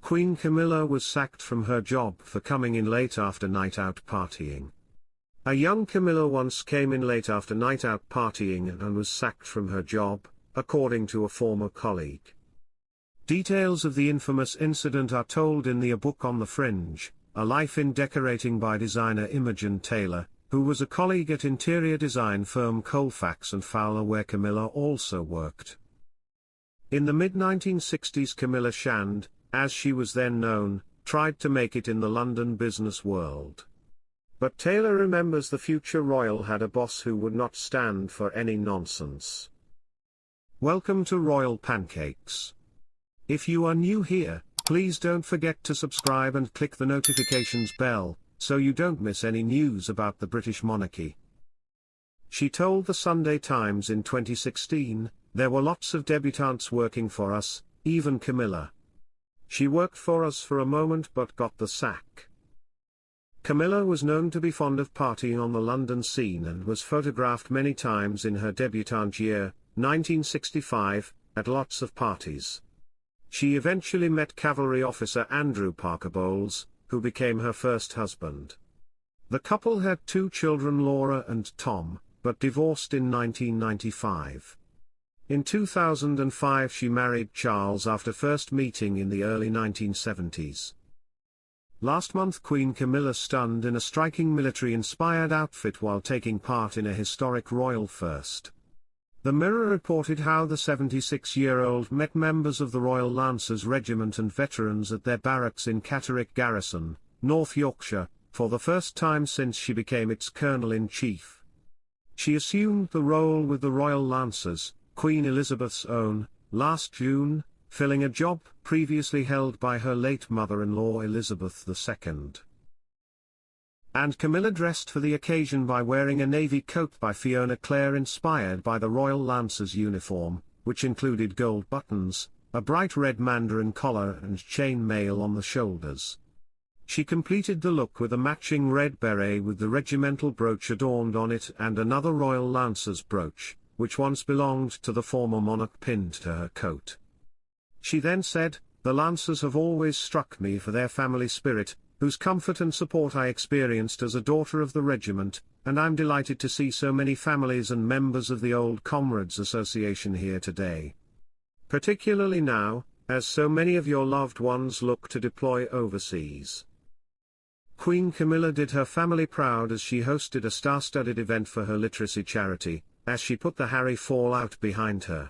Queen Camilla was sacked from her job for coming in late after night out partying. A young Camilla once came in late after night out partying and was sacked from her job, according to a former colleague. Details of the infamous incident are told in the book On The Fringe, A Life in Decorating by designer Imogen Taylor, who was a colleague at interior design firm Colefax and Fowler where Camilla also worked. In the mid-1960s, Camilla Shand, as she was then known, tried to make it in the London business world. But Taylor remembers the future royal had a boss who would not stand for any nonsense. Welcome to Royal Pancakes. If you are new here, please don't forget to subscribe and click the notifications bell, so you don't miss any news about the British monarchy. She told the Sunday Times in 2016, "There were lots of debutantes working for us, even Camilla. She worked for us for a moment but got the sack." Camilla was known to be fond of partying on the London scene and was photographed many times in her debutante year, 1965, at lots of parties. She eventually met cavalry officer Andrew Parker Bowles, who became her first husband. The couple had 2 children, Laura and Tom, but divorced in 1995. In 2005 she married Charles after first meeting in the early 1970s. Last month Queen Camilla stunned in a striking military-inspired outfit while taking part in a historic royal first. The Mirror reported how the 76-year-old met members of the Royal Lancers Regiment and veterans at their barracks in Catterick Garrison, North Yorkshire, for the first time since she became its Colonel-in-Chief. She assumed the role with the Royal Lancers, Queen Elizabeth's own, last June, filling a job previously held by her late mother-in-law Elizabeth II. And Camilla dressed for the occasion by wearing a navy coat by Fiona Clare inspired by the Royal Lancers uniform, which included gold buttons, a bright red mandarin collar and chain mail on the shoulders. She completed the look with a matching red beret with the regimental brooch adorned on it and another Royal Lancers brooch, which once belonged to the former monarch, pinned to her coat. She then said, "The Lancers have always struck me for their family spirit, whose comfort and support I experienced as a daughter of the regiment, and I'm delighted to see so many families and members of the Old Comrades Association here today. Particularly now, as so many of your loved ones look to deploy overseas." Queen Camilla did her family proud as she hosted a star-studded event for her literacy charity, as she put the Harry fallout behind her.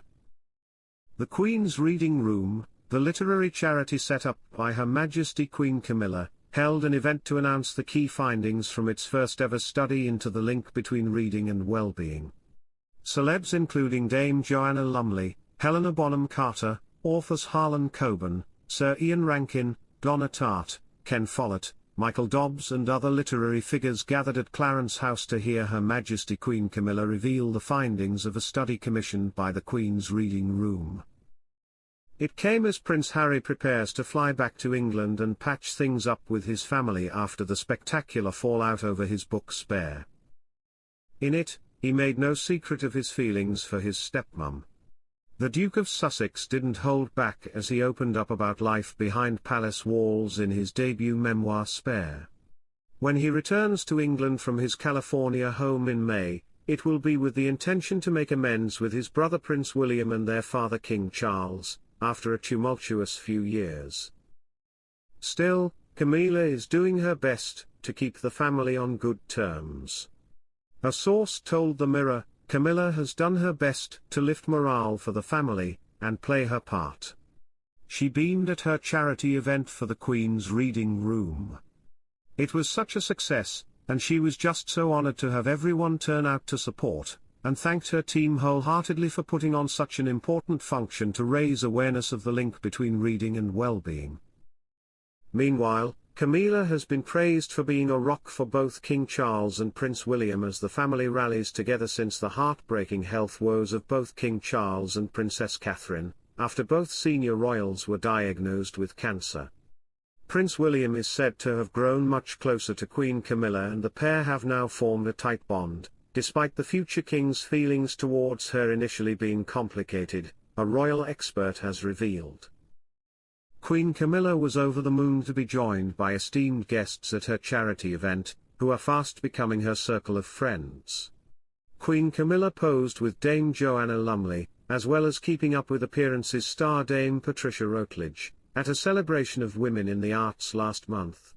The Queen's Reading Room, the literary charity set up by Her Majesty Queen Camilla, held an event to announce the key findings from its first-ever study into the link between reading and well-being. Celebs including Dame Joanna Lumley, Helena Bonham Carter, authors Harlan Coben, Sir Ian Rankin, Donna Tartt, Ken Follett, Michael Dobbs and other literary figures gathered at Clarence House to hear Her Majesty Queen Camilla reveal the findings of a study commissioned by the Queen's Reading Room. It came as Prince Harry prepares to fly back to England and patch things up with his family after the spectacular fallout over his book Spare. In it, he made no secret of his feelings for his stepmom. The Duke of Sussex didn't hold back as he opened up about life behind palace walls in his debut memoir Spare. When he returns to England from his California home in May, it will be with the intention to make amends with his brother Prince William and their father King Charles, after a tumultuous few years. Still, Camilla is doing her best to keep the family on good terms. A source told the Mirror, "Camilla has done her best to lift morale for the family, and play her part." She beamed at her charity event for the Queen's Reading Room. It was such a success, and she was just so honored to have everyone turn out to support, and thanked her team wholeheartedly for putting on such an important function to raise awareness of the link between reading and well-being. Meanwhile, Camilla has been praised for being a rock for both King Charles and Prince William as the family rallies together since the heartbreaking health woes of both King Charles and Princess Catherine, after both senior royals were diagnosed with cancer. Prince William is said to have grown much closer to Queen Camilla, and the pair have now formed a tight bond, despite the future king's feelings towards her initially being complicated, a royal expert has revealed. Queen Camilla was over the moon to be joined by esteemed guests at her charity event, who are fast becoming her circle of friends. Queen Camilla posed with Dame Joanna Lumley, as well as keeping up with appearances star Dame Patricia Routledge, at a celebration of women in the arts last month.